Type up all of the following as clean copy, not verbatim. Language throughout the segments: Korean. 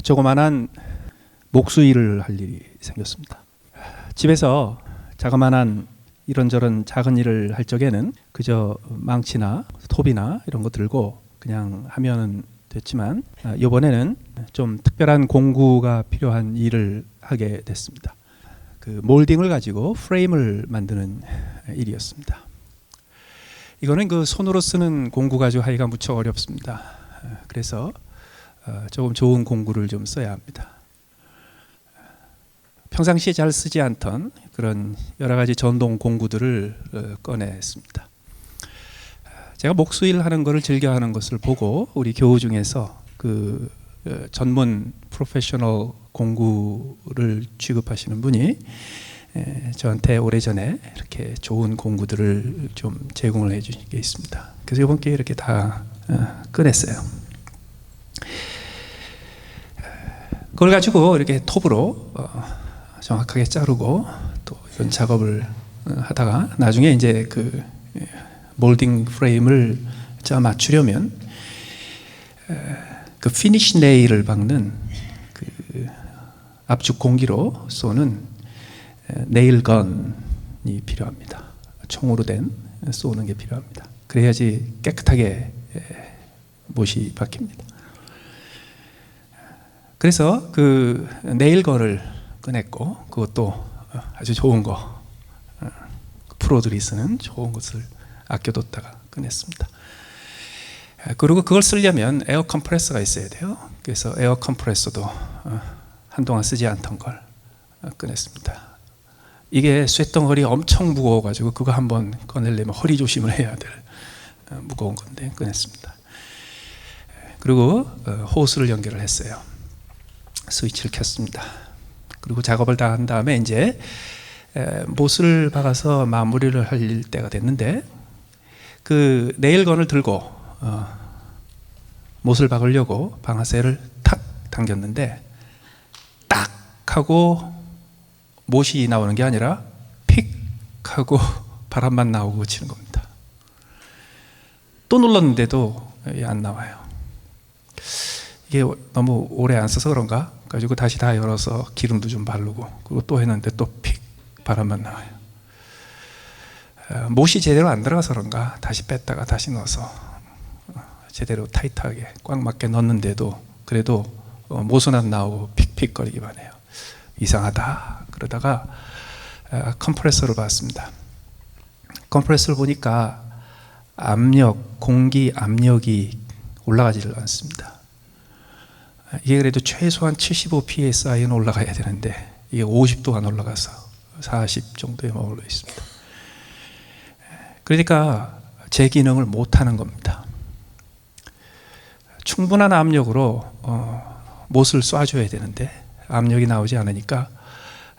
조그만한 목수일을 할 일이 생겼습니다. 집에서 자그만한 이런저런 작은 일을 할 적에는 그저 망치나 톱이나 이런 거 들고 그냥 하면은 됐지만 이번에는 좀 특별한 공구가 필요한 일을 하게 됐습니다. 그 몰딩을 가지고 프레임을 만드는 일이었습니다. 이거는 그 손으로 쓰는 공구 가지고 하기가 무척 어렵습니다. 그래서 조금 좋은 공구를 좀 써야 합니다. 평상시에 잘 쓰지 않던 그런 여러 가지 전동 공구들을 꺼냈습니다. 제가 목수일 하는 것을 즐겨하는 것을 보고 우리 교우 중에서 그 전문 프로페셔널 공구를 취급하시는 분이 저한테 오래전에 이렇게 좋은 공구들을 좀 제공을 해 주신 게 있습니다. 그래서 이번 기회에 이렇게 다 꺼냈어요. 그걸 가지고 이렇게 톱으로 정확하게 자르고 또 이런 작업을 하다가 나중에 이제 그 몰딩 프레임을 짜 맞추려면 그 피니시 네일을 박는 그 압축 공기로 쏘는 네일건이 필요합니다. 총으로 된 쏘는 게 필요합니다. 그래야지 깨끗하게 못이 박힙니다. 그래서 그 네일건을 꺼냈고 그것도 아주 좋은 거 프로들이 쓰는 좋은 것을 아껴뒀다가 꺼냈습니다. 그리고 그걸 쓰려면 에어 컴프레서가 있어야 돼요. 그래서 에어 컴프레서도 한동안 쓰지 않던 걸 꺼냈습니다. 이게 쇳덩어리 엄청 무거워가지고 그거 한번 꺼내려면 허리 조심을 해야 될 무거운 건데 꺼냈습니다. 그리고 호스를 연결을 했어요. 스위치를 켰습니다. 그리고 작업을 다 한 다음에 이제 못을 박아서 마무리를 할 때가 됐는데 그 네일건을 들고 못을 박으려고 방아쇠를 탁 당겼는데 딱 하고 못이 나오는 게 아니라 픽 하고 바람만 나오고 치는 겁니다. 또 눌렀는데도 안 나와요. 이게 너무 오래 안 써서 그런가? 가지고 다시 다 열어서 기름도 좀 바르고 그리고 또 했는데 또 픽 바람만 나와요. 못이 제대로 안 들어가서 그런가? 다시 뺐다가 다시 넣어서 제대로 타이트하게 꽉 맞게 넣었는데도 그래도 못은 안 나오고 픽픽거리기만 해요. 이상하다. 그러다가 컴프레서를 봤습니다. 컴프레서를 보니까 압력, 공기 압력이 올라가지를 않습니다. 이게 그래도 최소한 75 psi는 올라가야 되는데 이게 50도 안 올라가서 40 정도에 머물러 있습니다. 그러니까 제 기능을 못하는 겁니다. 충분한 압력으로 못을 쏴줘야 되는데 압력이 나오지 않으니까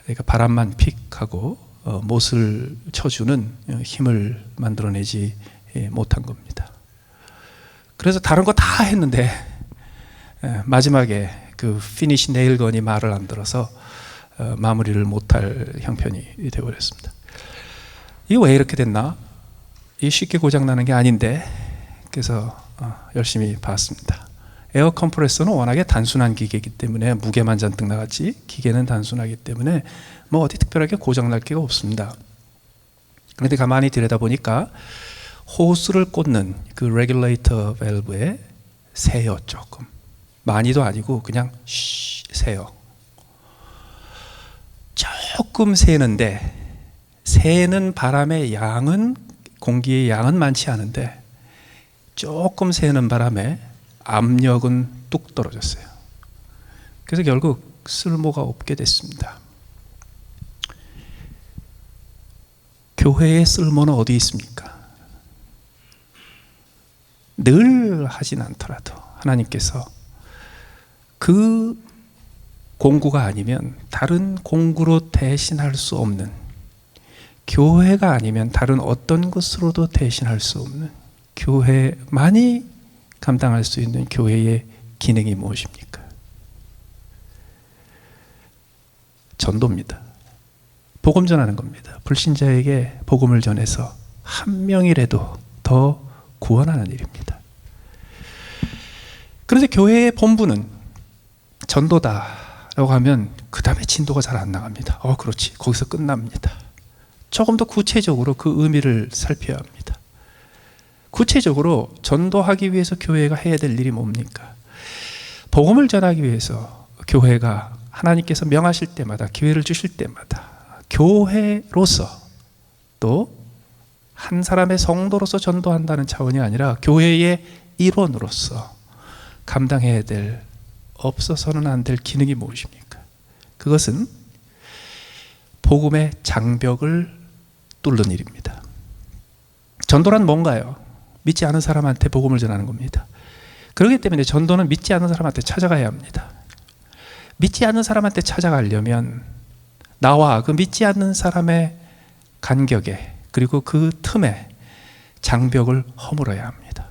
그러니까 바람만 픽하고 못을 쳐주는 힘을 만들어내지 못한 겁니다. 그래서 다른 거 다 했는데 마지막에 그 피니시 네일건이 말을 안 들어서 마무리를 못할 형편이 되어버렸습니다. 이게 왜 이렇게 됐나? 이게 쉽게 고장나는 게 아닌데 그래서 열심히 봤습니다. 에어 컴프레서는 워낙에 단순한 기계이기 때문에 무게만 잔뜩 나갔지 기계는 단순하기 때문에 뭐 어디 특별하게 고장날 게가 없습니다. 그런데 가만히 들여다보니까 호스를 꽂는 그 레귤레이터 밸브에 새요. 조금 많이도 아니고 그냥 새요. 조금 새는데 새는 바람의 양은 공기의 양은 많지 않은데 조금 새는 바람에 압력은 뚝 떨어졌어요. 그래서 결국 쓸모가 없게 됐습니다. 교회의 쓸모는 어디 있습니까? 늘 하진 않더라도 하나님께서 그 공구가 아니면 다른 공구로 대신할 수 없는, 교회가 아니면 다른 어떤 것으로도 대신할 수 없는, 교회만이 감당할 수 있는 교회의 기능이 무엇입니까? 전도입니다. 복음 전하는 겁니다. 불신자에게 복음을 전해서 한 명이라도 더 구원하는 일입니다. 그런데 교회의 본분은 전도다라고 하면 그 다음에 진도가 잘 안 나갑니다. 그렇지. 거기서 끝납니다. 조금 더 구체적으로 그 의미를 살펴야 합니다. 구체적으로 전도하기 위해서 교회가 해야 될 일이 뭡니까? 복음을 전하기 위해서 교회가 하나님께서 명하실 때마다, 기회를 주실 때마다 교회로서, 또 한 사람의 성도로서 전도한다는 차원이 아니라 교회의 일원으로서 감당해야 될, 없어서는 안 될 기능이 무엇입니까? 그것은 복음의 장벽을 뚫는 일입니다. 전도란 뭔가요? 믿지 않은 사람한테 복음을 전하는 겁니다. 그렇기 때문에 전도는 믿지 않는 사람한테 찾아가야 합니다. 믿지 않는 사람한테 찾아가려면 나와 그 믿지 않는 사람의 간격에, 그리고 그 틈에 장벽을 허물어야 합니다.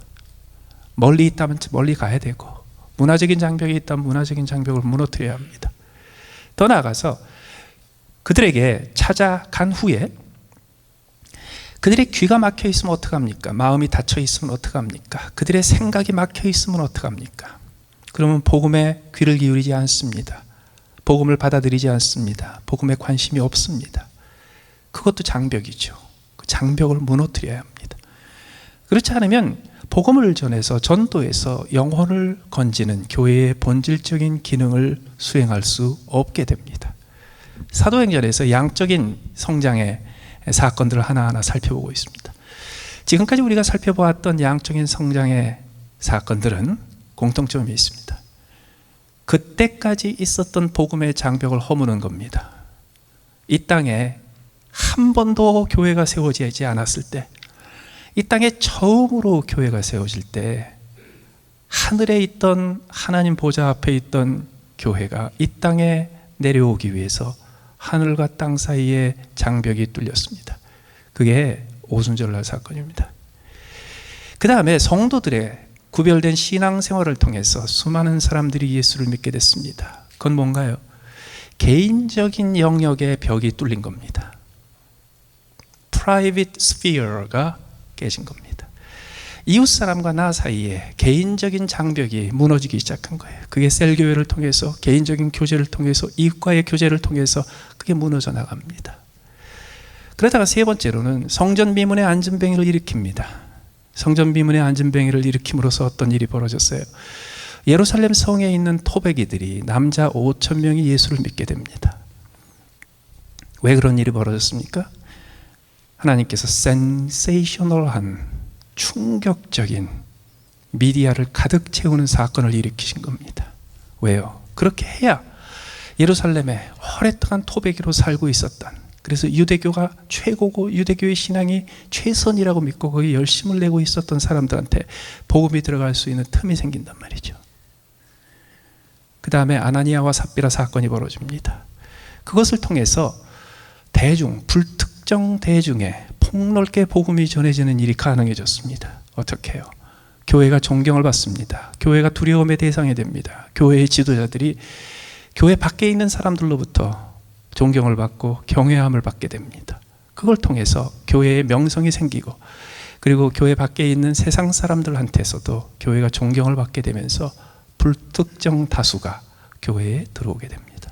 멀리 있다면 멀리 가야 되고, 문화적인 장벽이 있다면 문화적인 장벽을 무너뜨려야 합니다. 더 나아가서 그들에게 찾아간 후에 그들의 귀가 막혀 있으면 어떡합니까? 마음이 닫혀 있으면 어떡합니까? 그들의 생각이 막혀 있으면 어떡합니까? 그러면 복음에 귀를 기울이지 않습니다. 복음을 받아들이지 않습니다. 복음에 관심이 없습니다. 그것도 장벽이죠. 그 장벽을 무너뜨려야 합니다. 그렇지 않으면 복음을 전해서, 전도해서 영혼을 건지는 교회의 본질적인 기능을 수행할 수 없게 됩니다. 사도행전에서 양적인 성장의 사건들을 하나하나 살펴보고 있습니다. 지금까지 우리가 살펴보았던 양적인 성장의 사건들은 공통점이 있습니다. 그때까지 있었던 복음의 장벽을 허무는 겁니다. 이 땅에 한 번도 교회가 세워지지 않았을 때, 이 땅에 처음으로 교회가 세워질 때, 하늘에 있던, 하나님 보좌 앞에 있던 교회가 이 땅에 내려오기 위해서 하늘과 땅 사이에 장벽이 뚫렸습니다. 그게 오순절날 사건입니다. 그 다음에 성도들의 구별된 신앙생활을 통해서 수많은 사람들이 예수를 믿게 됐습니다. 그건 뭔가요? 개인적인 영역의 벽이 뚫린 겁니다. Private sphere가 깨진 겁니다. 이웃 사람과 나 사이에 개인적인 장벽이 무너지기 시작한 거예요. 그게 셀교회를 통해서, 개인적인 교제를 통해서, 이웃과의 교제를 통해서 그게 무너져 나갑니다. 그러다가 세 번째로는 성전 비문의 안전뱅이를 일으킵니다. 성전 비문의 안전뱅이를 일으킴으로써 어떤 일이 벌어졌어요? 예루살렘 성에 있는 토백이들이 남자 5,000명이 예수를 믿게 됩니다. 왜 그런 일이 벌어졌습니까? 하나님께서 센세이셔널한, 충격적인 미디어를 가득 채우는 사건을 일으키신 겁니다. 왜요? 그렇게 해야 예루살렘에 오랫동안 토백이로 살고 있었던, 그래서 유대교가 최고고 유대교의 신앙이 최선이라고 믿고 거기에 열심을 내고 있었던 사람들한테 복음이 들어갈 수 있는 틈이 생긴단 말이죠. 그 다음에 아나니아와 삽비라 사건이 벌어집니다. 그것을 통해서 대중, 불특정 대중에 폭넓게 복음이 전해지는 일이 가능해졌습니다. 어떻게 해요? 교회가 존경을 받습니다. 교회가 두려움의 대상이 됩니다. 교회의 지도자들이 교회 밖에 있는 사람들로부터 존경을 받고 경외함을 받게 됩니다. 그걸 통해서 교회의 명성이 생기고, 그리고 교회 밖에 있는 세상 사람들한테서도 교회가 존경을 받게 되면서 불특정 다수가 교회에 들어오게 됩니다.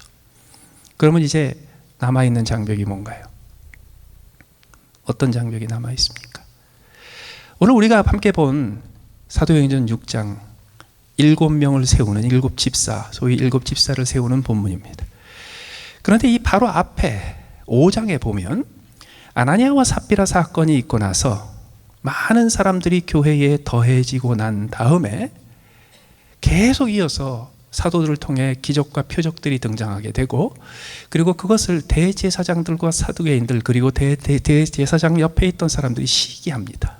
그러면 이제 남아있는 장벽이 뭔가요? 어떤 장벽이 남아있습니까? 오늘 우리가 함께 본 사도행전 6장 7명을 세우는 7집사, 소위 7집사를 세우는 본문입니다. 그런데 이 바로 앞에 5장에 보면 아나니아와 삽비라 사건이 있고 나서 많은 사람들이 교회에 더해지고 난 다음에 계속 이어서 사도들을 통해 기적과 표적들이 등장하게 되고, 그리고 그것을 대제사장들과 사두개인들, 그리고 대제사장 옆에 있던 사람들이 시기합니다.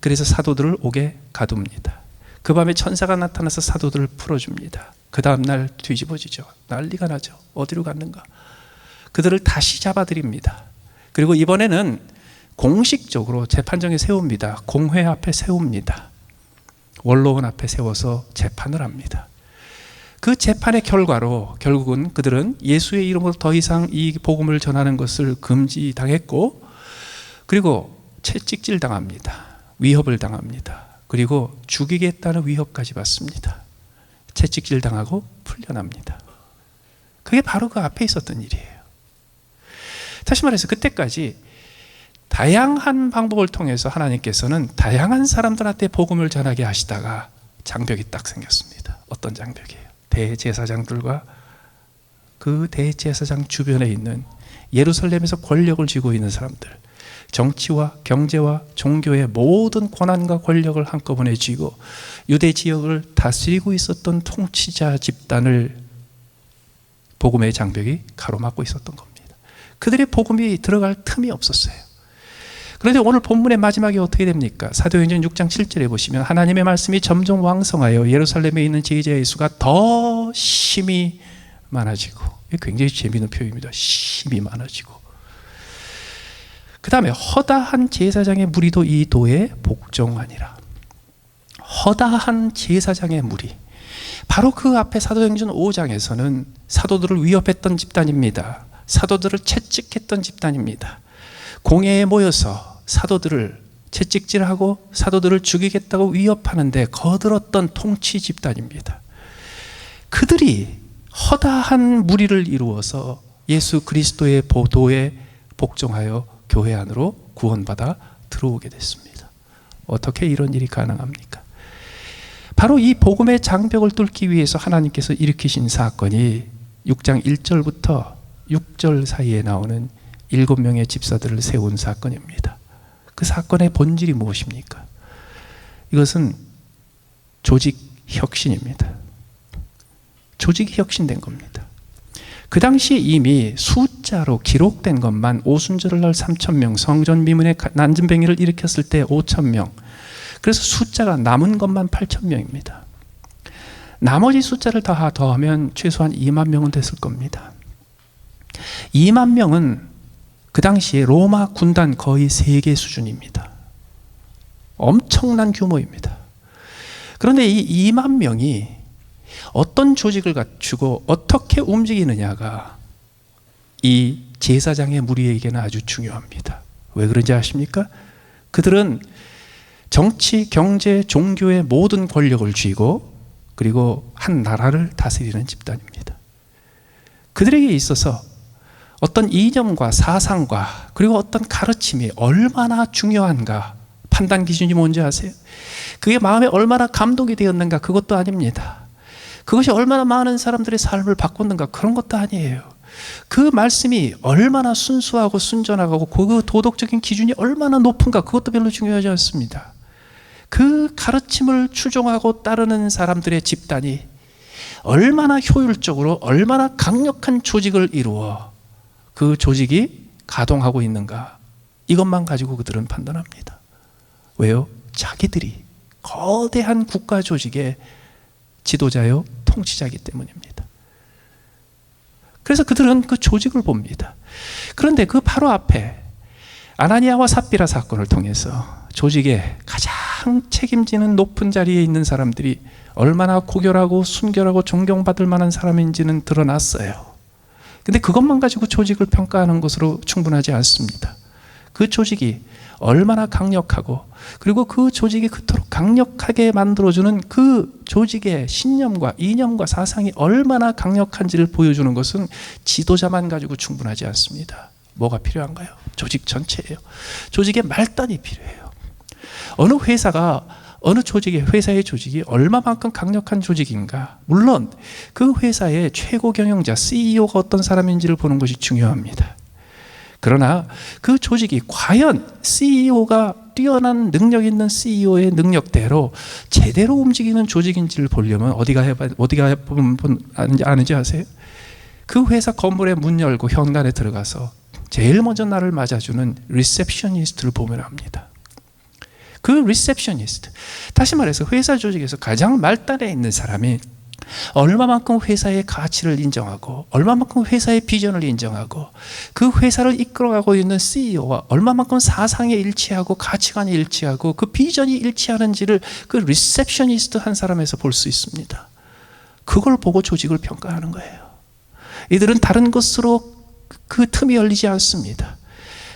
그래서 사도들을 옥에 가둡니다. 그 밤에 천사가 나타나서 사도들을 풀어줍니다. 그 다음날 뒤집어지죠. 난리가 나죠. 어디로 갔는가? 그들을 다시 잡아들입니다. 그리고 이번에는 공식적으로 재판정에 세웁니다. 공회 앞에 세웁니다. 원로원 앞에 세워서 재판을 합니다. 그 재판의 결과로 결국은 그들은 예수의 이름으로 더 이상 이 복음을 전하는 것을 금지당했고, 그리고 채찍질 당합니다. 위협을 당합니다. 그리고 죽이겠다는 위협까지 받습니다. 채찍질 당하고 풀려납니다. 그게 바로 그 앞에 있었던 일이에요. 다시 말해서 그때까지 다양한 방법을 통해서 하나님께서는 다양한 사람들한테 복음을 전하게 하시다가 장벽이 딱 생겼습니다. 어떤 장벽이에요? 대제사장들과 그 대제사장 주변에 있는 예루살렘에서 권력을 쥐고 있는 사람들, 정치와 경제와 종교의 모든 권한과 권력을 한꺼번에 쥐고 유대 지역을 다스리고 있었던 통치자 집단을 복음의 장벽이 가로막고 있었던 겁니다. 그들의 복음이 들어갈 틈이 없었어요. 그런데 오늘 본문의 마지막에 어떻게 됩니까? 사도행전 6장 7절에 보시면 하나님의 말씀이 점점 왕성하여 예루살렘에 있는 제자의 수가 더 심히 많아지고, 이게 굉장히 재미있는 표현입니다. 심히 많아지고. 그 다음에 허다한 제사장의 무리도 이 도에 복종하니라. 허다한 제사장의 무리, 바로 그 앞에 사도행전 5장에서는 사도들을 위협했던 집단입니다. 사도들을 채찍했던 집단입니다. 공회에 모여서 사도들을 채찍질하고 사도들을 죽이겠다고 위협하는데 거들었던 통치 집단입니다. 그들이 허다한 무리를 이루어서 예수 그리스도의 보도에 복종하여 교회 안으로 구원받아 들어오게 됐습니다. 어떻게 이런 일이 가능합니까? 바로 이 복음의 장벽을 뚫기 위해서 하나님께서 일으키신 사건이 6장 1절부터 6절 사이에 나오는 7명의 집사들을 세운 사건입니다. 그 사건의 본질이 무엇입니까? 이것은 조직 혁신입니다. 조직이 혁신된 겁니다. 그 당시에 이미 숫자로 기록된 것만 오순절을 날 3,000명, 성전 미문에 난징뱅이를 일으켰을 때 5,000명, 그래서 숫자가 남은 것만 8,000명입니다. 나머지 숫자를 다 더하면 최소한 2만 명은 됐을 겁니다. 2만 명은 그 당시에 로마 군단 거의 3개 수준입니다. 엄청난 규모입니다. 그런데 이 2만 명이 어떤 조직을 갖추고 어떻게 움직이느냐가 이 제사장의 무리에게는 아주 중요합니다. 왜 그런지 아십니까? 그들은 정치, 경제, 종교의 모든 권력을 쥐고 그리고 한 나라를 다스리는 집단입니다. 그들에게 있어서 어떤 이념과 사상과 그리고 어떤 가르침이 얼마나 중요한가, 판단 기준이 뭔지 아세요? 그게 마음에 얼마나 감동이 되었는가, 그것도 아닙니다. 그것이 얼마나 많은 사람들의 삶을 바꿨는가, 그런 것도 아니에요. 그 말씀이 얼마나 순수하고 순전하고 그 도덕적인 기준이 얼마나 높은가, 그것도 별로 중요하지 않습니다. 그 가르침을 추종하고 따르는 사람들의 집단이 얼마나 효율적으로 얼마나 강력한 조직을 이루어 그 조직이 가동하고 있는가, 이것만 가지고 그들은 판단합니다. 왜요? 자기들이 거대한 국가 조직의 지도자요 통치자이기 때문입니다. 그래서 그들은 그 조직을 봅니다. 그런데 그 바로 앞에 아나니아와 삽비라 사건을 통해서 조직의 가장 책임지는 높은 자리에 있는 사람들이 얼마나 고결하고 순결하고 존경받을 만한 사람인지는 드러났어요. 근데 그것만 가지고 조직을 평가하는 것으로 충분하지 않습니다. 그 조직이 얼마나 강력하고 그리고 그 조직이 그토록 강력하게 만들어주는 그 조직의 신념과 이념과 사상이 얼마나 강력한지를 보여주는 것은 지도자만 가지고 충분하지 않습니다. 뭐가 필요한가요? 조직 전체예요. 조직의 말단이 필요해요. 어느 회사가 어느 조직의 회사의 조직이 얼마만큼 강력한 조직인가, 물론 그 회사의 최고 경영자 CEO가 어떤 사람인지를 보는 것이 중요합니다. 그러나 그 조직이 과연 CEO가 뛰어난 능력 있는 CEO의 능력대로 제대로 움직이는 조직인지를 보려면 어디가 아는지 아세요? 그 회사 건물에 문 열고 현관에 들어가서 제일 먼저 나를 맞아주는 리셉셔니스트를 보면 합니다. 그 리셉셔니스트, 다시 말해서 회사 조직에서 가장 말단에 있는 사람이 얼마만큼 회사의 가치를 인정하고 얼마만큼 회사의 비전을 인정하고 그 회사를 이끌어가고 있는 CEO와 얼마만큼 사상에 일치하고 가치관이 일치하고 그 비전이 일치하는지를 그 리셉셔니스트 한 사람에서 볼 수 있습니다. 그걸 보고 조직을 평가하는 거예요. 이들은 다른 것으로 그 틈이 열리지 않습니다.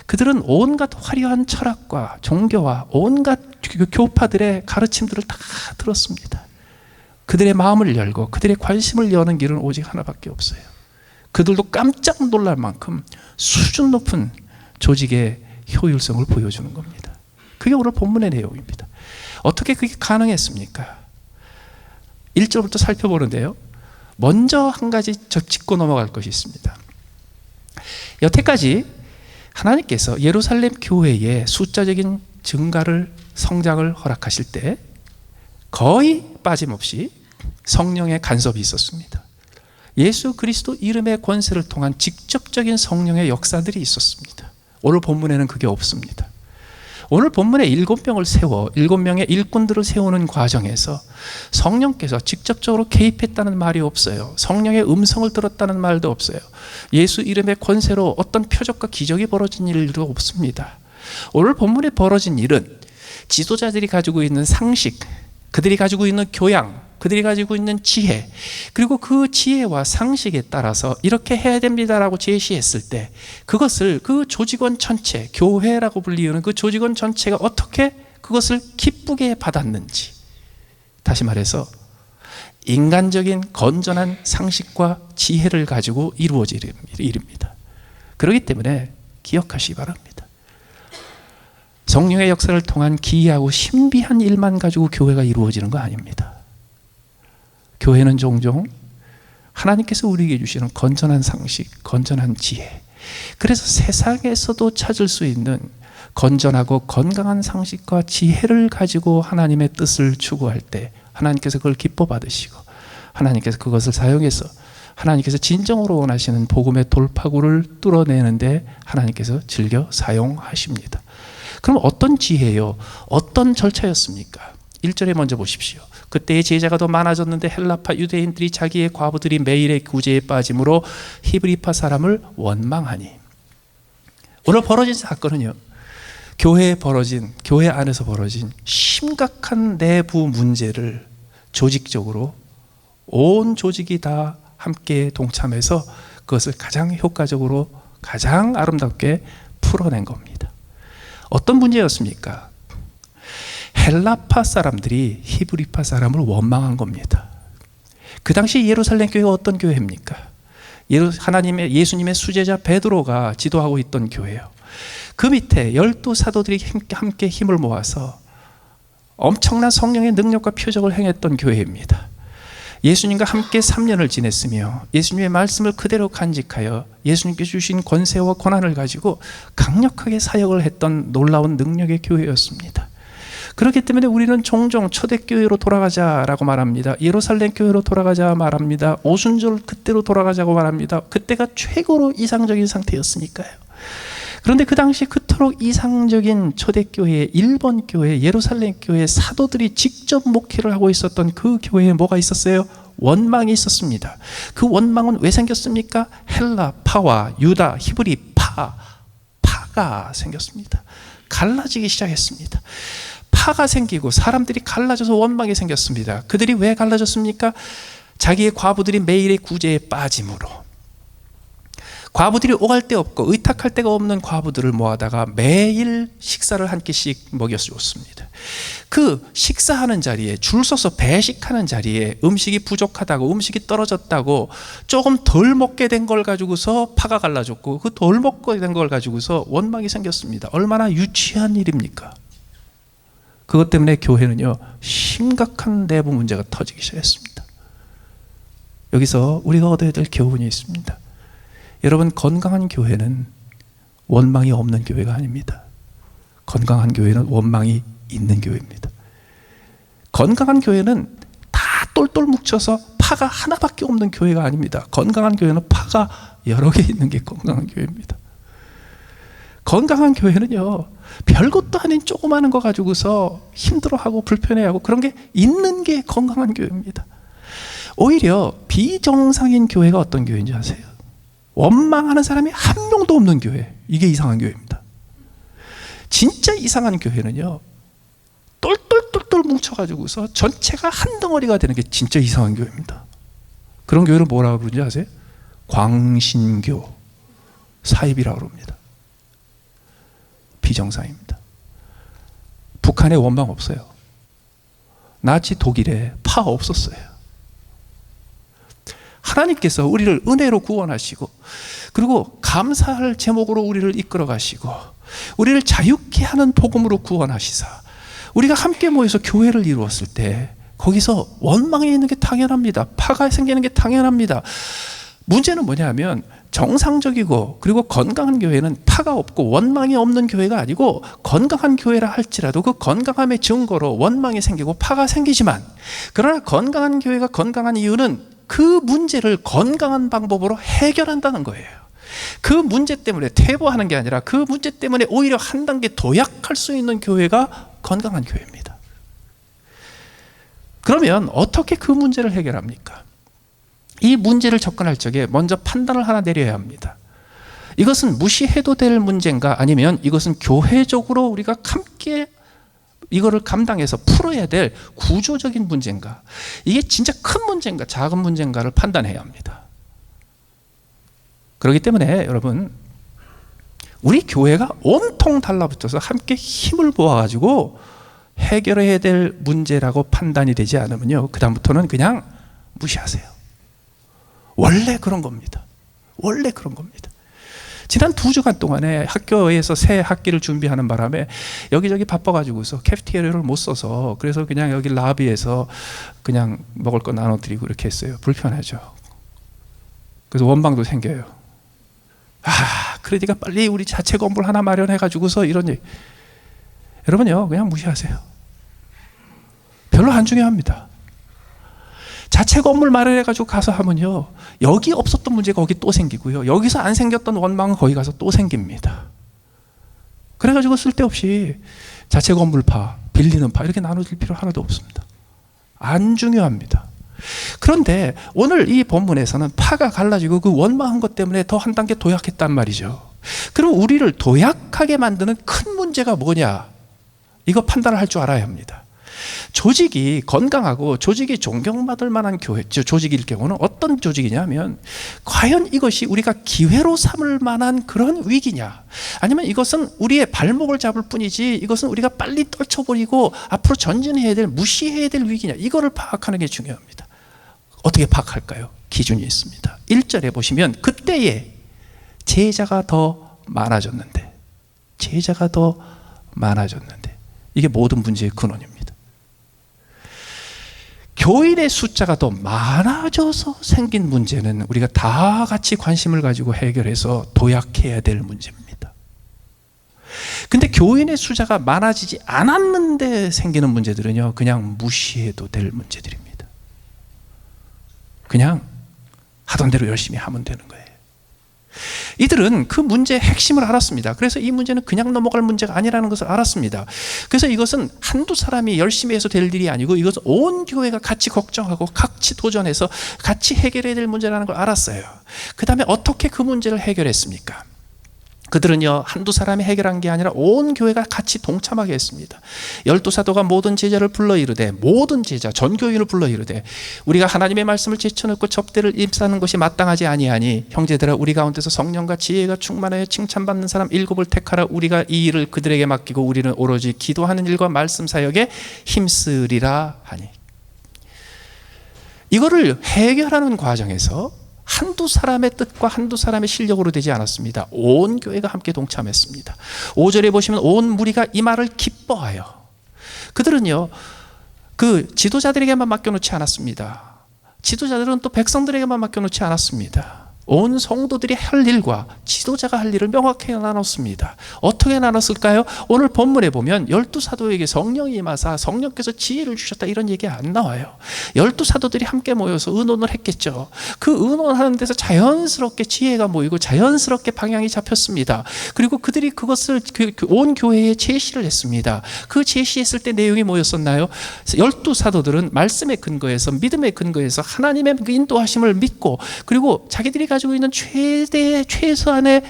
그들은 온갖 화려한 철학과 종교와 온갖 교파들의 가르침들을 다 들었습니다. 그들의 마음을 열고 그들의 관심을 여는 길은 오직 하나밖에 없어요. 그들도 깜짝 놀랄 만큼 수준 높은 조직의 효율성을 보여주는 겁니다. 그게 오늘 본문의 내용입니다. 어떻게 그게 가능했습니까? 1절부터 살펴보는데요. 먼저 한 가지 짚고 넘어갈 것이 있습니다. 여태까지 하나님께서 예루살렘 교회의 숫자적인 증가를, 성장을 허락하실 때 거의 빠짐없이 성령의 간섭이 있었습니다. 예수 그리스도 이름의 권세를 통한 직접적인 성령의 역사들이 있었습니다. 오늘 본문에는 그게 없습니다. 오늘 본문에 7명의 일꾼들을 세우는 과정에서 성령께서 직접적으로 개입했다는 말이 없어요. 성령의 음성을 들었다는 말도 없어요. 예수 이름의 권세로 어떤 표적과 기적이 벌어진 일도 없습니다. 오늘 본문에 벌어진 일은 지도자들이 가지고 있는 상식, 그들이 가지고 있는 교양, 그들이 가지고 있는 지혜, 그리고 그 지혜와 상식에 따라서 이렇게 해야 됩니다라고 제시했을 때 그것을 그 조직원 전체, 교회라고 불리우는 그 조직원 전체가 어떻게 그것을 기쁘게 받았는지, 다시 말해서 인간적인 건전한 상식과 지혜를 가지고 이루어진 일입니다. 그렇기 때문에 기억하시기 바랍니다. 성령의 역사를 통한 기이하고 신비한 일만 가지고 교회가 이루어지는 거 아닙니다. 교회는 종종 하나님께서 우리에게 주시는 건전한 상식, 건전한 지혜, 그래서 세상에서도 찾을 수 있는 건전하고 건강한 상식과 지혜를 가지고 하나님의 뜻을 추구할 때 하나님께서 그걸 기뻐 받으시고 하나님께서 그것을 사용해서 하나님께서 진정으로 원하시는 복음의 돌파구를 뚫어내는데 하나님께서 즐겨 사용하십니다. 그럼 어떤 지혜요? 어떤 절차였습니까? 1절에 먼저 보십시오. 그때의 제자가 더 많아졌는데 헬라파 유대인들이 자기의 과부들이 매일의 구제에 빠짐으로 히브리파 사람을 원망하니. 오늘 벌어진 사건은요, 교회 안에서 벌어진 심각한 내부 문제를 조직적으로 온 조직이 다 함께 동참해서 그것을 가장 효과적으로, 가장 아름답게 풀어낸 겁니다. 어떤 문제였습니까? 헬라파 사람들이 히브리파 사람을 원망한 겁니다. 그 당시 예루살렘 교회가 어떤 교회입니까? 예수님의 수제자 베드로가 지도하고 있던 교회예요. 그 밑에 12 사도들이 함께 힘을 모아서 엄청난 성령의 능력과 표적을 행했던 교회입니다. 예수님과 함께 3년을 지냈으며 예수님의 말씀을 그대로 간직하여 예수님께서 주신 권세와 권한을 가지고 강력하게 사역을 했던 놀라운 능력의 교회였습니다. 그렇기 때문에 우리는 종종 초대교회로 돌아가자라고 말합니다. 예루살렘 교회로 돌아가자 말합니다. 오순절 그때로 돌아가자고 말합니다. 그때가 최고로 이상적인 상태였으니까요. 그런데 그 당시 그토록 이상적인 초대교회, 일본 교회, 예루살렘 교회 사도들이 직접 목회를 하고 있었던 그 교회에 뭐가 있었어요? 원망이 있었습니다. 그 원망은 왜 생겼습니까? 헬라 파와 유다 히브리 파가 생겼습니다. 갈라지기 시작했습니다. 파가 생기고 사람들이 갈라져서 원망이 생겼습니다. 그들이 왜 갈라졌습니까? 자기의 과부들이 매일의 구제에 빠짐으로. 과부들이 오갈 데 없고 의탁할 데가 없는 과부들을 모아다가 매일 식사를 한 끼씩 먹여주었습니다. 그 식사하는 자리에, 줄 서서 배식하는 자리에 음식이 부족하다고, 음식이 떨어졌다고 조금 덜 먹게 된 걸 가지고서 파가 갈라졌고, 그 덜 먹게 된 걸 가지고서 원망이 생겼습니다. 얼마나 유치한 일입니까? 그것 때문에 교회는요, 심각한 내부 문제가 터지기 시작했습니다. 여기서 우리가 얻어야 될 교훈이 있습니다. 여러분, 건강한 교회는 원망이 없는 교회가 아닙니다. 건강한 교회는 원망이 있는 교회입니다. 건강한 교회는 다 똘똘 뭉쳐서 파가 하나밖에 없는 교회가 아닙니다. 건강한 교회는 파가 여러 개 있는 게 건강한 교회입니다. 건강한 교회는요, 별것도 아닌 조그마한 거 가지고서 힘들어하고 불편해하고 그런 게 있는 게 건강한 교회입니다. 오히려 비정상인 교회가 어떤 교회인지 아세요? 원망하는 사람이 한 명도 없는 교회. 이게 이상한 교회입니다. 진짜 이상한 교회는요, 똘똘똘똘 뭉쳐가지고서 전체가 한 덩어리가 되는 게 진짜 이상한 교회입니다. 그런 교회를 뭐라고 부르는지 아세요? 광신교, 사입이라고 합니다. 비정상입니다. 북한에 원망 없어요. 나치 독일에 파 없었어요. 하나님께서 우리를 은혜로 구원하시고, 그리고 감사할 제목으로 우리를 이끌어 가시고, 우리를 자유케 하는 복음으로 구원하시사 우리가 함께 모여서 교회를 이루었을 때 거기서 원망이 있는 게 당연합니다. 파가 생기는 게 당연합니다. 문제는 뭐냐면 정상적이고 그리고 건강한 교회는 파가 없고 원망이 없는 교회가 아니고, 건강한 교회라 할지라도 그 건강함의 증거로 원망이 생기고 파가 생기지만, 그러나 건강한 교회가 건강한 이유는 그 문제를 건강한 방법으로 해결한다는 거예요. 그 문제 때문에 퇴보하는 게 아니라 그 문제 때문에 오히려 한 단계 도약할 수 있는 교회가 건강한 교회입니다. 그러면 어떻게 그 문제를 해결합니까? 이 문제를 접근할 적에 먼저 판단을 하나 내려야 합니다. 이것은 무시해도 될 문제인가, 아니면 이것은 교회적으로 우리가 함께 이거를 감당해서 풀어야 될 구조적인 문제인가, 이게 진짜 큰 문제인가 작은 문제인가를 판단해야 합니다. 그렇기 때문에 여러분, 우리 교회가 온통 달라붙어서 함께 힘을 모아가지고 해결해야 될 문제라고 판단이 되지 않으면요, 그 다음부터는 그냥 무시하세요. 원래 그런 겁니다. 원래 그런 겁니다. 지난 2주간 동안에 학교에서 새 학기를 준비하는 바람에 여기저기 바빠가지고서 캐피테리아를 못 써서, 그래서 그냥 여기 라비에서 그냥 먹을 거 나눠드리고 이렇게 했어요. 불편하죠. 그래서 원망도 생겨요. 그러니까 빨리 우리 자체 건물 하나 마련해가지고서 이런 얘기. 여러분요, 그냥 무시하세요. 별로 안 중요합니다. 자체 건물 마련해가지고 가서 하면요, 여기 없었던 문제가 거기 또 생기고요, 여기서 안 생겼던 원망은 거기 가서 또 생깁니다. 그래가지고 쓸데없이 자체 건물 파, 빌리는 파 이렇게 나눠질 필요 하나도 없습니다. 안 중요합니다. 그런데 오늘 이 본문에서는 파가 갈라지고 그 원망한 것 때문에 더 한 단계 도약했단 말이죠. 그럼 우리를 도약하게 만드는 큰 문제가 뭐냐, 이거 판단을 할 줄 알아야 합니다. 조직이 건강하고 조직이 존경받을 만한 교회, 조직일 경우는 어떤 조직이냐면, 과연 이것이 우리가 기회로 삼을 만한 그런 위기냐, 아니면 이것은 우리의 발목을 잡을 뿐이지 이것은 우리가 빨리 떨쳐버리고 앞으로 전진해야 될, 무시해야 될 위기냐, 이거를 파악하는 게 중요합니다. 어떻게 파악할까요? 기준이 있습니다. 1절에 보시면, 그때에 제자가 더 많아졌는데, 제자가 더 많아졌는데, 이게 모든 문제의 근원입니다. 교인의 숫자가 더 많아져서 생긴 문제는 우리가 다 같이 관심을 가지고 해결해서 도약해야 될 문제입니다. 근데 교인의 숫자가 많아지지 않았는데 생기는 문제들은요, 그냥 무시해도 될 문제들입니다. 그냥 하던 대로 열심히 하면 되는 거예요. 이들은 그 문제의 핵심을 알았습니다. 그래서 이 문제는 그냥 넘어갈 문제가 아니라는 것을 알았습니다. 그래서 이것은 한두 사람이 열심히 해서 될 일이 아니고, 이것은 온 교회가 같이 걱정하고 같이 도전해서 같이 해결해야 될 문제라는 걸 알았어요. 그 다음에 어떻게 그 문제를 해결했습니까? 그들은요, 한두 사람이 해결한 게 아니라 온 교회가 같이 동참하게 했습니다. 12사도가 모든 제자를 불러 이르되, 모든 제자 전 교인을 불러 이르되, 우리가 하나님의 말씀을 제쳐놓고 접대를 입사하는 것이 마땅하지 아니하니, 형제들아, 우리 가운데서 성령과 지혜가 충만하여 칭찬받는 사람 7을 택하라. 우리가 이 일을 그들에게 맡기고 우리는 오로지 기도하는 일과 말씀 사역에 힘쓰리라 하니. 이거를 해결하는 과정에서 한두 사람의 뜻과 한두 사람의 실력으로 되지 않았습니다. 온 교회가 함께 동참했습니다. 5절에 보시면, 온 무리가 이 말을 기뻐하여. 그들은요, 그 지도자들에게만 맡겨놓지 않았습니다. 지도자들은 또 백성들에게만 맡겨놓지 않았습니다. 온 성도들이 할 일과 지도자가 할 일을 명확하게 나눴습니다. 어떻게 나눴을까요? 오늘 본문에 보면 12사도에게 성령이 임하사 성령께서 지혜를 주셨다, 이런 얘기 안 나와요. 12사도들이 함께 모여서 의논을 했겠죠. 그 의논하는 데서 자연스럽게 지혜가 모이고 자연스럽게 방향이 잡혔습니다. 그리고 그들이 그것을 온 교회에 제시를 했습니다. 그 제시했을 때 내용이 뭐였었나요? 12사도들은 말씀에 근거해서, 믿음에 근거해서 하나님의 인도하심을 믿고, 그리고 자기들이 가지고 있는 최선의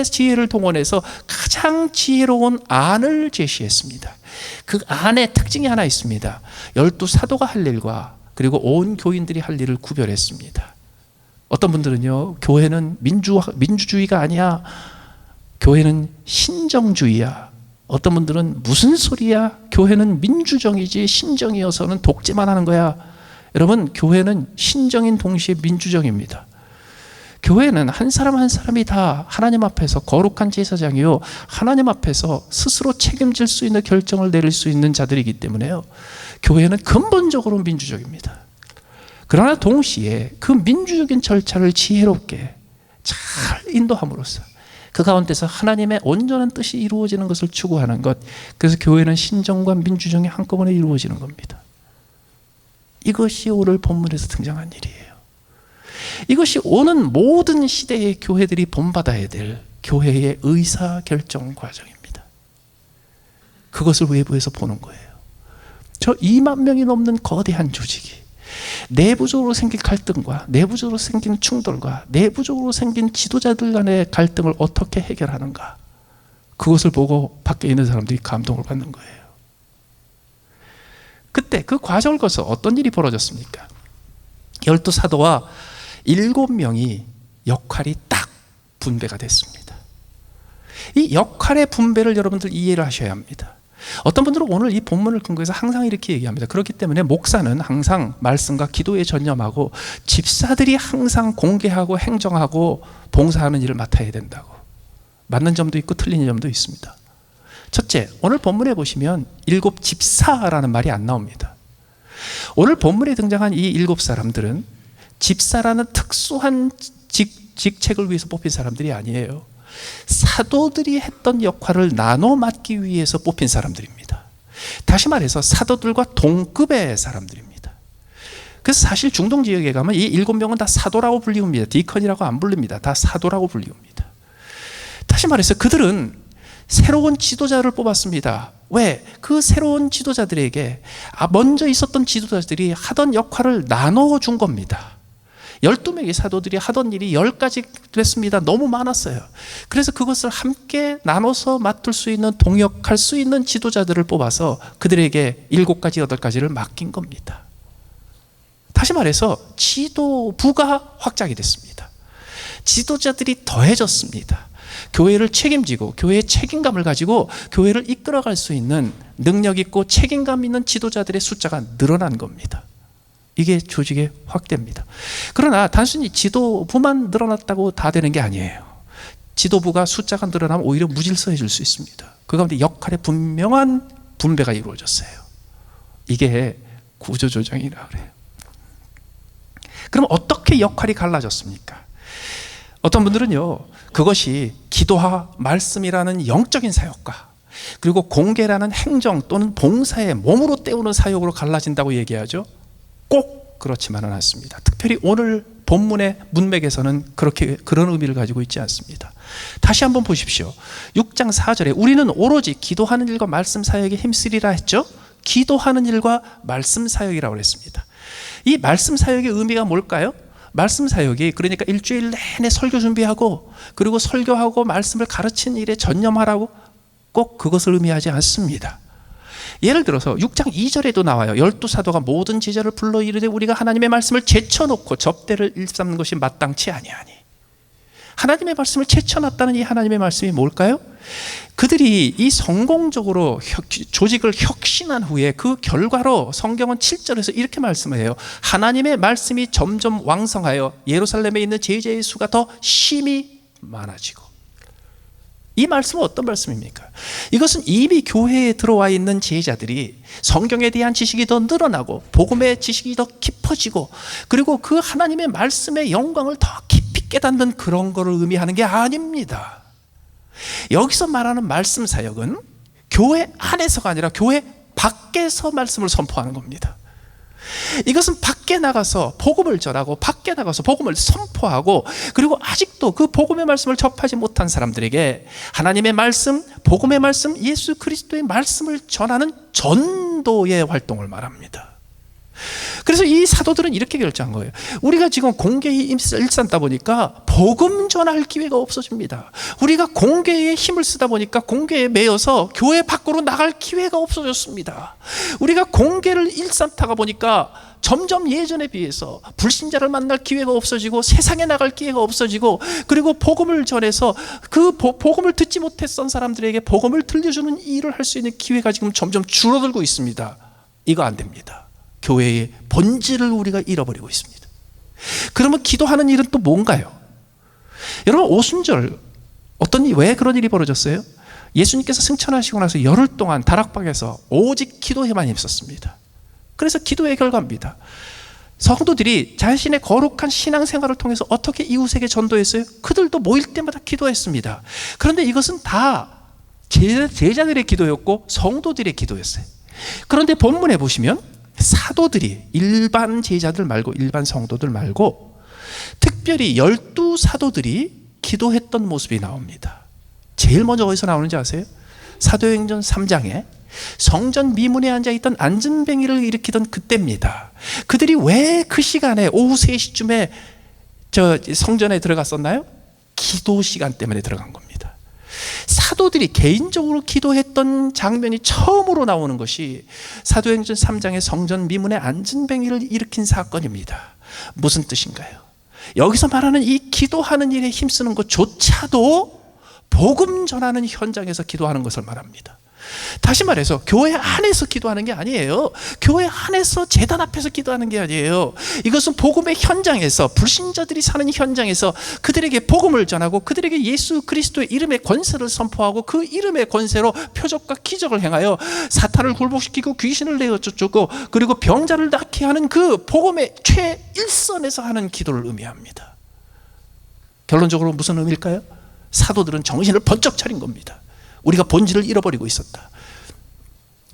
지혜를 동원해서 가장 지혜로운 안을 제시했습니다. 그 안에 특징이 하나 있습니다. 12사도가 할 일과 그리고 온 교인들이 할 일을 구별했습니다. 어떤 분들은요, 교회는 민주주의가 아니야, 교회는 신정주의야. 어떤 분들은 무슨 소리야, 교회는 민주정이지 신정이어서는 독재만 하는 거야. 여러분, 교회는 신정인 동시에 민주정입니다. 교회는 한 사람 한 사람이 다 하나님 앞에서 거룩한 제사장이요, 하나님 앞에서 스스로 책임질 수 있는 결정을 내릴 수 있는 자들이기 때문에요, 교회는 근본적으로 민주적입니다. 그러나 동시에 그 민주적인 절차를 지혜롭게 잘 인도함으로써 그 가운데서 하나님의 온전한 뜻이 이루어지는 것을 추구하는 것, 그래서 교회는 신정과 민주정이 한꺼번에 이루어지는 겁니다. 이것이 오늘 본문에서 등장한 일이에요. 이것이 오는 모든 시대의 교회들이 본받아야 될 교회의 의사결정 과정입니다. 그것을 외부에서 보는 거예요. 저 2만 명이 넘는 거대한 조직이 내부적으로 생긴 갈등과 내부적으로 생긴 충돌과 내부적으로 생긴 지도자들 간의 갈등을 어떻게 해결하는가, 그것을 보고 밖에 있는 사람들이 감동을 받는 거예요. 그때 그 과정을 거쳐 어떤 일이 벌어졌습니까? 12사도와 7명이 역할이 딱 분배가 됐습니다. 이 역할의 분배를 여러분들 이해를 하셔야 합니다. 어떤 분들은 오늘 이 본문을 근거해서 항상 이렇게 얘기합니다. 그렇기 때문에 목사는 항상 말씀과 기도에 전념하고 집사들이 항상 공개하고 행정하고 봉사하는 일을 맡아야 된다고. 맞는 점도 있고 틀린 점도 있습니다. 첫째, 오늘 본문에 보시면 7 집사라는 말이 안 나옵니다. 오늘 본문에 등장한 이 7 사람들은 집사라는 특수한 직책을 위해서 뽑힌 사람들이 아니에요. 사도들이 했던 역할을 나눠 맡기 위해서 뽑힌 사람들입니다. 다시 말해서 사도들과 동급의 사람들입니다. 그래서 사실 중동 지역에 가면 이 7명은 다 사도라고 불리웁니다. 디컨이라고 안 부릅니다. 다 사도라고 불리웁니다. 다시 말해서 그들은 새로운 지도자를 뽑았습니다. 왜? 그 새로운 지도자들에게 먼저 있었던 지도자들이 하던 역할을 나눠준 겁니다. 12명의 사도들이 하던 일이 10가지 됐습니다. 너무 많았어요. 그래서 그것을 함께 나눠서 맡을 수 있는, 동역할 수 있는 지도자들을 뽑아서 그들에게 7가지, 8가지를 맡긴 겁니다. 다시 말해서 지도부가 확장이 됐습니다. 지도자들이 더해졌습니다. 교회를 책임지고 교회의 책임감을 가지고 교회를 이끌어갈 수 있는 능력 있고 책임감 있는 지도자들의 숫자가 늘어난 겁니다. 이게 조직의 확대입니다. 그러나 단순히 지도부만 늘어났다고 다 되는 게 아니에요. 지도부가 숫자가 늘어나면 오히려 무질서해질 수 있습니다. 그 가운데 역할의 분명한 분배가 이루어졌어요. 이게 구조조정이라고 그래요. 그럼 어떻게 역할이 갈라졌습니까? 어떤 분들은요, 그것이 기도와 말씀이라는 영적인 사역과 그리고 공개라는 행정 또는 봉사의 몸으로 때우는 사역으로 갈라진다고 얘기하죠. 꼭 그렇지만은 않습니다. 특별히 오늘 본문의 문맥에서는 그런 의미를 가지고 있지 않습니다. 다시 한번 보십시오. 6장 4절에 우리는 오로지 기도하는 일과 말씀 사역에 힘쓰리라 했죠. 기도하는 일과 말씀 사역이라고 했습니다. 이 말씀 사역의 의미가 뭘까요? 말씀 사역이 그러니까 일주일 내내 설교 준비하고 그리고 설교하고 말씀을 가르치는 일에 전념하라고 꼭 그것을 의미하지 않습니다. 예를 들어서 6장 2절에도 나와요. 12사도가 모든 제자를 불러 이르되 우리가 하나님의 말씀을 제쳐놓고 접대를 일삼는 것이 마땅치 아니하니. 하나님의 말씀을 제쳐놨다는 이 하나님의 말씀이 뭘까요? 그들이 이 성공적으로 조직을 혁신한 후에 그 결과로 성경은 7절에서 이렇게 말씀을 해요. 하나님의 말씀이 점점 왕성하여 예루살렘에 있는 제자의 수가 더 심히 많아지고. 이 말씀은 어떤 말씀입니까? 이것은 이미 교회에 들어와 있는 제자들이 성경에 대한 지식이 더 늘어나고 복음의 지식이 더 깊어지고 그리고 그 하나님의 말씀의 영광을 더 깊이 깨닫는 그런 것을 의미하는 게 아닙니다. 여기서 말하는 말씀 사역은 교회 안에서가 아니라 교회 밖에서 말씀을 선포하는 겁니다. 이것은 밖에 나가서 복음을 전하고 밖에 나가서 복음을 선포하고 그리고 아직도 그 복음의 말씀을 접하지 못한 사람들에게 하나님의 말씀, 복음의 말씀, 예수 그리스도의 말씀을 전하는 전도의 활동을 말합니다. 그래서 이 사도들은 이렇게 결정한 거예요. 우리가 지금 공개에 일삼다 보니까 복음 전할 기회가 없어집니다. 우리가 공개에 힘을 쓰다 보니까 공개에 매여서 교회 밖으로 나갈 기회가 없어졌습니다. 우리가 공개를 일삼다가 보니까 점점 예전에 비해서 불신자를 만날 기회가 없어지고 세상에 나갈 기회가 없어지고 그리고 복음을 전해서 그 복음을 듣지 못했던 사람들에게 복음을 들려주는 일을 할 수 있는 기회가 지금 점점 줄어들고 있습니다. 이거 안 됩니다. 교회의 본질을 우리가 잃어버리고 있습니다. 그러면 기도하는 일은 또 뭔가요? 여러분, 오순절 왜 그런 일이 벌어졌어요? 예수님께서 승천하시고 나서 열흘 동안 다락방에서 오직 기도에만 힘썼습니다. 그래서 기도의 결과입니다. 성도들이 자신의 거룩한 신앙생활을 통해서 어떻게 이웃에게 전도했어요? 그들도 모일 때마다 기도했습니다. 그런데 이것은 다 제자들의 기도였고 성도들의 기도였어요. 그런데 본문에 보시면 사도들이, 일반 제자들 말고, 일반 성도들 말고 특별히 12사도들이 기도했던 모습이 나옵니다. 제일 먼저 어디서 나오는지 아세요? 사도행전 3장에 성전 미문에 앉아있던 안진뱅이를 일으키던 그때입니다. 그들이 왜 그 시간에 오후 3시쯤에 성전에 들어갔었나요? 기도 시간 때문에 들어간 겁니다. 사도들이 개인적으로 기도했던 장면이 처음으로 나오는 것이 사도행전 3장의 성전 미문에 안진뱅이를 일으킨 사건입니다. 무슨 뜻인가요? 여기서 말하는 이 기도하는 일에 힘쓰는 것조차도 복음 전하는 현장에서 기도하는 것을 말합니다. 다시 말해서 교회 안에서 기도하는 게 아니에요. 교회 안에서 제단 앞에서 기도하는 게 아니에요. 이것은 복음의 현장에서, 불신자들이 사는 현장에서 그들에게 복음을 전하고 그들에게 예수 그리스도의 이름의 권세를 선포하고 그 이름의 권세로 표적과 기적을 행하여 사탄을 굴복시키고 귀신을 내어 쫓고 그리고 병자를 낫게 하는 그 복음의 최일선에서 하는 기도를 의미합니다. 결론적으로 무슨 의미일까요? 사도들은 정신을 번쩍 차린 겁니다. 우리가 본질을 잃어버리고 있었다.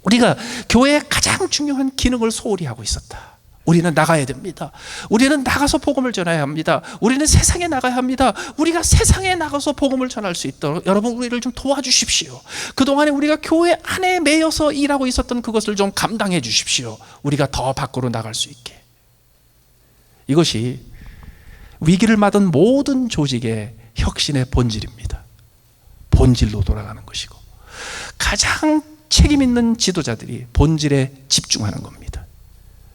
우리가 교회의 가장 중요한 기능을 소홀히 하고 있었다. 우리는 나가야 됩니다. 우리는 나가서 복음을 전해야 합니다. 우리는 세상에 나가야 합니다. 우리가 세상에 나가서 복음을 전할 수 있도록 여러분, 우리를 좀 도와주십시오. 그동안에 우리가 교회 안에 매여서 일하고 있었던 그것을 좀 감당해 주십시오. 우리가 더 밖으로 나갈 수 있게. 이것이 위기를 맞은 모든 조직의 혁신의 본질입니다. 본질로 돌아가는 것이고, 가장 책임 있는 지도자들이 본질에 집중하는 겁니다.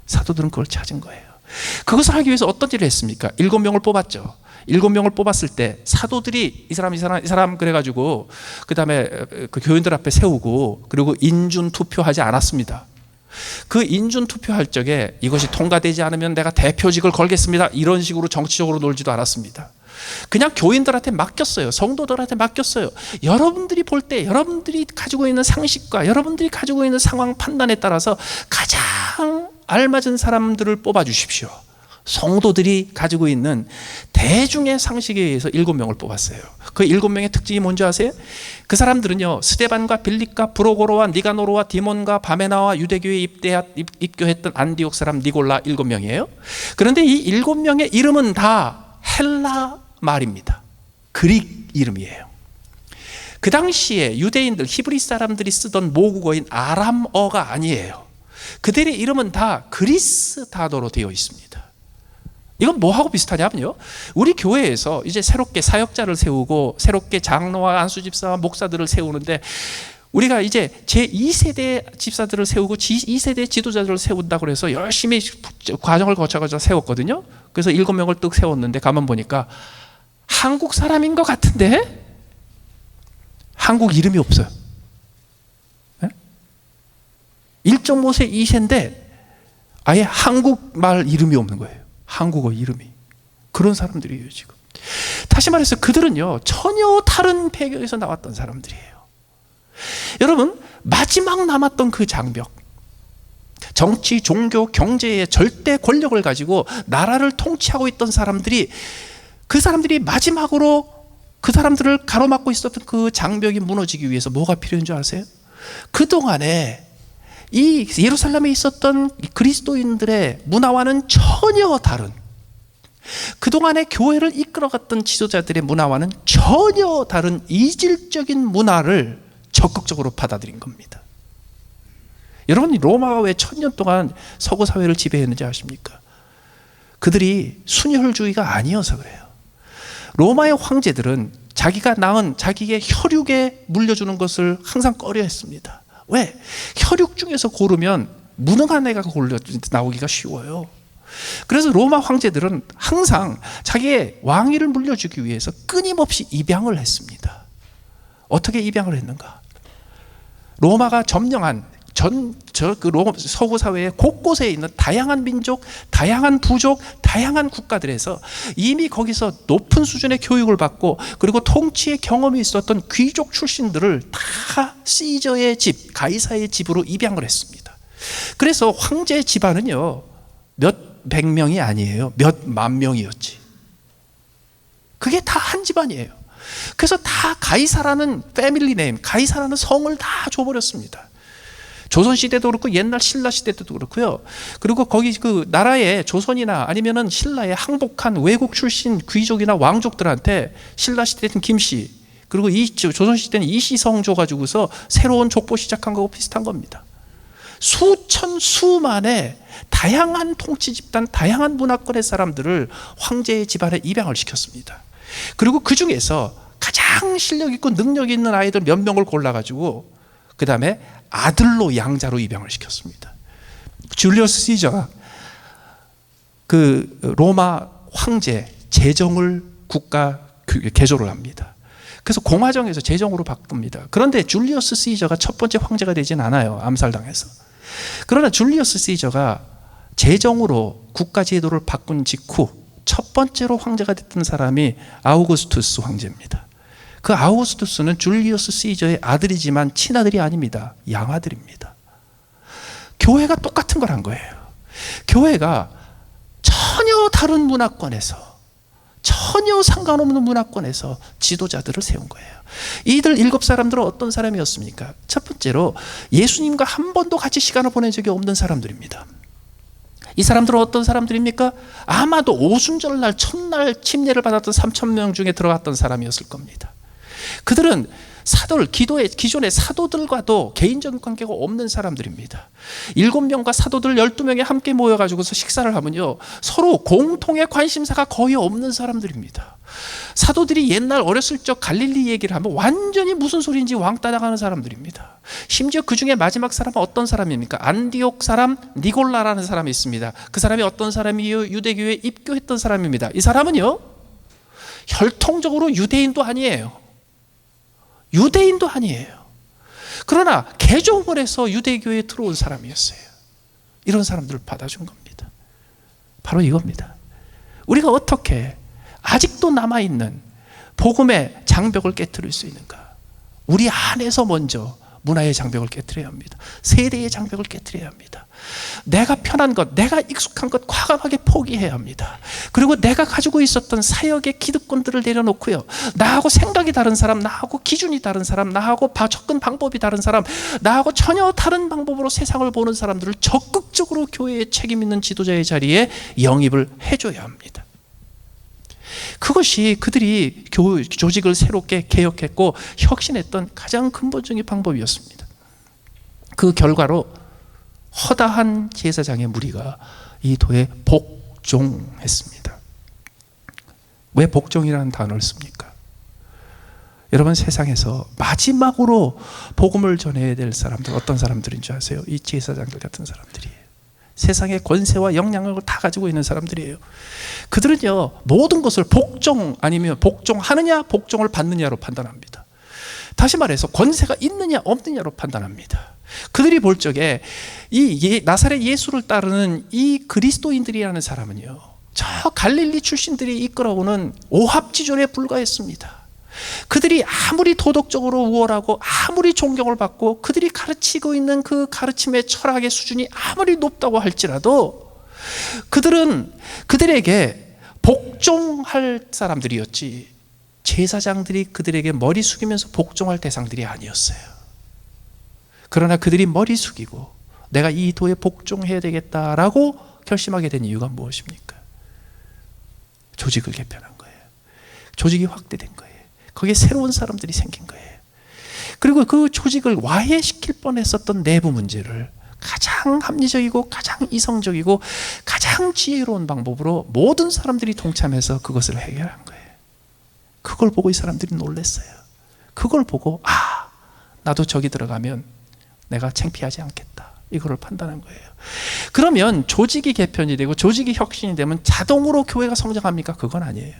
사도들은 그걸 찾은 거예요. 그것을 하기 위해서 어떤 일을 했습니까? 7명을 뽑았죠. 7명을 뽑았을 때 사도들이 이 사람 그래가지고 그 다음에 그 교인들 앞에 세우고 그리고 인준 투표하지 않았습니다. 그 인준 투표할 적에 이것이 통과되지 않으면 내가 대표직을 걸겠습니다, 이런 식으로 정치적으로 놀지도 않았습니다. 그냥 교인들한테 맡겼어요. 성도들한테 맡겼어요. 여러분들이 볼 때 여러분들이 가지고 있는 상식과 여러분들이 가지고 있는 상황 판단에 따라서 가장 알맞은 사람들을 뽑아주십시오. 성도들이 가지고 있는 대중의 상식에 의해서 7명을 뽑았어요. 그 7명의 특징이 뭔지 아세요? 그 사람들은요, 스데반과 빌립과 브로고로와 니가노로와 디몬과 바메나와 유대교에 입교했던 안디옥 사람 니골라 7명이에요. 그런데 이 7명의 이름은 다 헬라 말입니다. 그릭 이름이에요. 그 당시에 유대인들, 히브리 사람들이 쓰던 모국어인 아람어가 아니에요. 그들의 이름은 다 그리스 단어로 되어 있습니다. 이건 뭐하고 비슷하냐면요, 우리 교회에서 이제 새롭게 사역자를 세우고 새롭게 장로와 안수집사와 목사들을 세우는데, 우리가 이제 제2세대 집사들을 세우고 2세대 지도자들을 세운다고 해서 열심히 과정을 거쳐가지고 세웠거든요. 그래서 7명을 뚝 세웠는데 가만 보니까 한국 사람인 것 같은데 한국 이름이 없어요. 1.5세 2세인데 아예 한국말 이름이 없는 거예요. 한국어 이름이. 그런 사람들이에요 지금. 다시 말해서 그들은요, 전혀 다른 배경에서 나왔던 사람들이에요. 여러분, 마지막 남았던 그 장벽, 정치, 종교, 경제의 절대 권력을 가지고 나라를 통치하고 있던 사람들이, 그 사람들이 마지막으로 그 사람들을 가로막고 있었던 그 장벽이 무너지기 위해서 뭐가 필요한 줄 아세요? 그동안에 이 예루살렘에 있었던 그리스도인들의 문화와는 전혀 다른, 그동안에 교회를 이끌어갔던 지도자들의 문화와는 전혀 다른 이질적인 문화를 적극적으로 받아들인 겁니다. 여러분, 로마가 왜 1000년 동안 서구 사회를 지배했는지 아십니까? 그들이 순혈주의가 아니어서 그래요. 로마의 황제들은 자기가 낳은 자기의 혈육에 물려주는 것을 항상 꺼려했습니다. 왜? 혈육 중에서 고르면 무능한 애가 나오기가 쉬워요. 그래서 로마 황제들은 항상 자기의 왕위를 물려주기 위해서 끊임없이 입양을 했습니다. 어떻게 입양을 했는가? 로마가 점령한 서구 사회의 곳곳에 있는 다양한 민족, 다양한 부족, 다양한 국가들에서 이미 거기서 높은 수준의 교육을 받고 그리고 통치의 경험이 있었던 귀족 출신들을 다 시저의 집, 가이사의 집으로 입양을 했습니다. 그래서 황제 집안은요, 몇백 명이 아니에요. 몇만 명이었지. 그게 다 한 집안이에요. 그래서 다 가이사라는 패밀리 네임, 가이사라는 성을 다 줘버렸습니다. 조선시대도 그렇고 옛날 신라시대도 그렇고요. 그리고 거기 그 나라의 조선이나 아니면은 신라에 항복한 외국 출신 귀족이나 왕족들한테 신라시대는 김씨, 그리고 조선시대는 이시성 줘가지고서 새로운 족보 시작한 거하고 비슷한 겁니다. 수천 수만의 다양한 통치 집단, 다양한 문화권의 사람들을 황제의 집안에 입양을 시켰습니다. 그리고 그 중에서 가장 실력 있고 능력 있는 아이들 몇 명을 골라가지고 그 다음에 아들로 양자로 입양을 시켰습니다. 줄리어스 시저가 그 로마 황제 재정을 국가 개조를 합니다. 그래서 공화정에서 재정으로 바꿉니다. 그런데 줄리어스 시저가 첫 번째 황제가 되진 않아요. 암살당해서. 그러나 줄리어스 시저가 재정으로 국가 제도를 바꾼 직후 첫 번째로 황제가 됐던 사람이 아우구스투스 황제입니다. 그 아우구스투스는 줄리어스 시저의 아들이지만 친아들이 아닙니다. 양아들입니다. 교회가 똑같은 걸 한 거예요. 교회가 전혀 다른 문화권에서, 전혀 상관없는 문화권에서 지도자들을 세운 거예요. 이들 7사람들은 어떤 사람이었습니까? 첫 번째로 예수님과 한 번도 같이 시간을 보낸 적이 없는 사람들입니다. 이 사람들은 어떤 사람들입니까? 아마도 오순절날 첫날 침례를 받았던 3,000명 중에 들어갔던 사람이었을 겁니다. 그들은 기존의 사도들과도 개인적인 관계가 없는 사람들입니다. 7명과 사도들 12명이 함께 모여가지고서 식사를 하면요, 서로 공통의 관심사가 거의 없는 사람들입니다. 사도들이 옛날 어렸을 적 갈릴리 얘기를 하면 완전히 무슨 소리인지 왕따 나가는 사람들입니다. 심지어 그 중에 마지막 사람은 어떤 사람입니까? 안디옥 사람 니골라라는 사람이 있습니다. 그 사람이 어떤 사람이요? 유대교에 입교했던 사람입니다. 이 사람은요, 혈통적으로 유대인도 아니에요. 유대인도 아니에요. 그러나 개종을 해서 유대교에 들어온 사람이었어요. 이런 사람들을 받아준 겁니다. 바로 이겁니다. 우리가 어떻게 아직도 남아있는 복음의 장벽을 깨트릴 수 있는가? 우리 안에서 먼저 문화의 장벽을 깨트려야 합니다. 세대의 장벽을 깨트려야 합니다. 내가 편한 것, 내가 익숙한 것 과감하게 포기해야 합니다. 그리고 내가 가지고 있었던 사역의 기득권들을 내려놓고요, 나하고 생각이 다른 사람, 나하고 기준이 다른 사람, 나하고 접근 방법이 다른 사람, 나하고 전혀 다른 방법으로 세상을 보는 사람들을 적극적으로 교회의 책임 있는 지도자의 자리에 영입을 해줘야 합니다. 그것이 그들이 조직을 새롭게 개혁했고 혁신했던 가장 근본적인 방법이었습니다. 그 결과로 허다한 제사장의 무리가 이 도에 복종했습니다. 왜 복종이라는 단어를 씁니까? 여러분, 세상에서 마지막으로 복음을 전해야 될 사람들 어떤 사람들인 줄 아세요? 이 제사장들 같은 사람들이에요. 세상의 권세와 영향력을 다 가지고 있는 사람들이에요. 그들은요, 모든 것을 복종 아니면 복종하느냐 복종을 받느냐로 판단합니다. 다시 말해서 권세가 있느냐 없느냐로 판단합니다. 그들이 볼 적에 이 나사렛 예수를 따르는 이 그리스도인들이라는 사람은요, 저 갈릴리 출신들이 이끌어오는 오합지졸에 불과했습니다. 그들이 아무리 도덕적으로 우월하고 아무리 존경을 받고 그들이 가르치고 있는 그 가르침의 철학의 수준이 아무리 높다고 할지라도 그들에게 복종할 사람들이었지, 제사장들이 그들에게 머리 숙이면서 복종할 대상들이 아니었어요. 그러나 그들이 머리 숙이고 내가 이 도에 복종해야 되겠다라고 결심하게 된 이유가 무엇입니까? 조직을 개편한 거예요. 조직이 확대된 거예요. 거기에 새로운 사람들이 생긴 거예요. 그리고 그 조직을 와해시킬 뻔했었던 내부 문제를 가장 합리적이고 가장 이성적이고 가장 지혜로운 방법으로 모든 사람들이 동참해서 그것을 해결한 거예요. 그걸 보고 이 사람들이 놀랐어요. 그걸 보고 나도 저기 들어가면 내가 창피하지 않겠다, 이거를 판단한 거예요. 그러면 조직이 개편이 되고 조직이 혁신이 되면 자동으로 교회가 성장합니까? 그건 아니에요.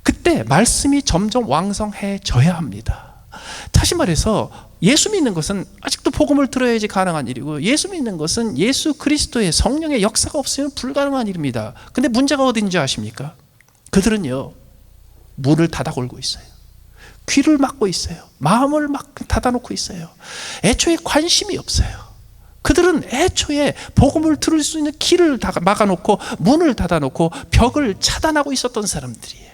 그때 말씀이 점점 왕성해져야 합니다. 자, 다시 말해서 예수 믿는 것은 아직도 복음을 들어야지 가능한 일이고, 예수 믿는 것은 예수 그리스도의 성령의 역사가 없으면 불가능한 일입니다. 근데 문제가 어딘지 아십니까? 그들은요, 문을 닫아 걸고 있어요. 귀를 막고 있어요. 마음을 막 닫아놓고 있어요. 애초에 관심이 없어요. 그들은 애초에 복음을 들을 수 있는 길을 막아놓고 문을 닫아놓고 벽을 차단하고 있었던 사람들이에요.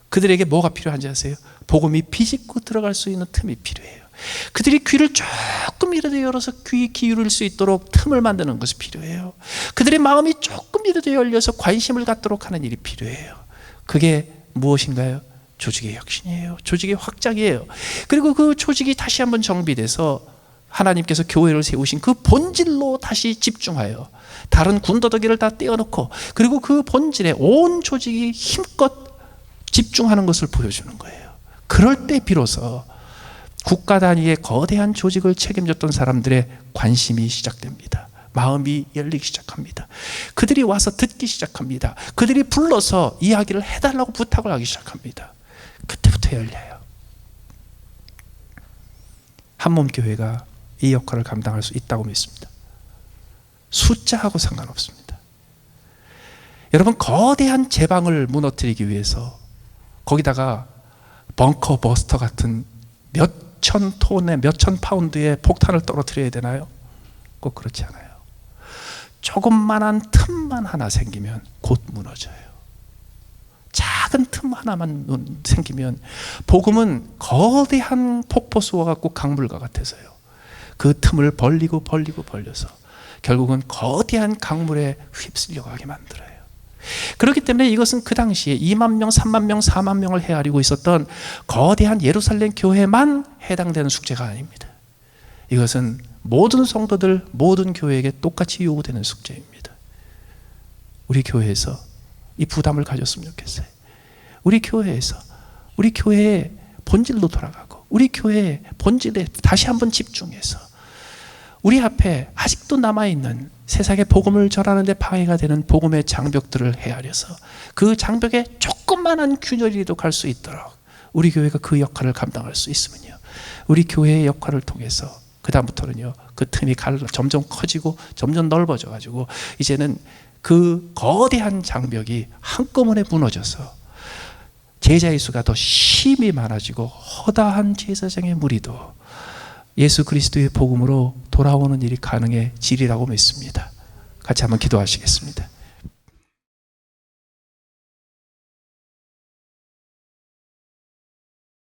그들에게 뭐가 필요한지 아세요? 복음이 비집고 들어갈 수 있는 틈이 필요해요. 그들이 귀를 조금이라도 열어서 귀 기울일 수 있도록 틈을 만드는 것이 필요해요. 그들의 마음이 조금이라도 열려서 관심을 갖도록 하는 일이 필요해요. 그게 무엇인가요? 조직의 혁신이에요. 조직의 확장이에요. 그리고 그 조직이 다시 한번 정비돼서 하나님께서 교회를 세우신 그 본질로 다시 집중하여 다른 군더더기를 다 떼어놓고, 그리고 그 본질에 온 조직이 힘껏 집중하는 것을 보여주는 거예요. 그럴 때 비로소 국가 단위의 거대한 조직을 책임졌던 사람들의 관심이 시작됩니다. 마음이 열리기 시작합니다. 그들이 와서 듣기 시작합니다. 그들이 불러서 이야기를 해달라고 부탁을 하기 시작합니다. 그때부터 열려요. 한몸교회가 이 역할을 감당할 수 있다고 믿습니다. 숫자하고 상관없습니다. 여러분, 거대한 제방을 무너뜨리기 위해서 거기다가 벙커 버스터 같은 몇천 톤의 몇천 파운드의 폭탄을 떨어뜨려야 되나요? 꼭 그렇지 않아요. 조금만한 틈만 하나 생기면 곧 무너져요. 작은 틈 하나만 생기면, 복음은 거대한 폭포수와 같고 강물과 같아서요, 그 틈을 벌리고 벌려서 결국은 거대한 강물에 휩쓸려가게 만들어요. 그렇기 때문에 이것은 그 당시에 2만 명, 3만 명, 4만 명을 헤아리고 있었던 거대한 예루살렘 교회만 해당되는 숙제가 아닙니다. 이것은 모든 성도들, 모든 교회에게 똑같이 요구되는 숙제입니다. 우리 교회에서 이 부담을 가졌으면 좋겠어요. 우리 교회에서 우리 교회의 본질로 돌아가고, 우리 교회의 본질에 다시 한번 집중해서 우리 앞에 아직도 남아있는 세상에 복음을 전하는 데 방해가 되는 복음의 장벽들을 헤아려서 그 장벽에 조그만한 균열이라도 갈 수 있도록 우리 교회가 그 역할을 감당할 수 있으면요, 우리 교회의 역할을 통해서 그 다음부터는요, 그 틈이 점점 커지고 점점 넓어져 가지고 이제는 그 거대한 장벽이 한꺼번에 무너져서 제자의 수가 더 심히 많아지고 허다한 제사장의 무리도 예수 그리스도의 복음으로 돌아오는 일이 가능해지리라고 믿습니다. 같이 한번 기도하시겠습니다.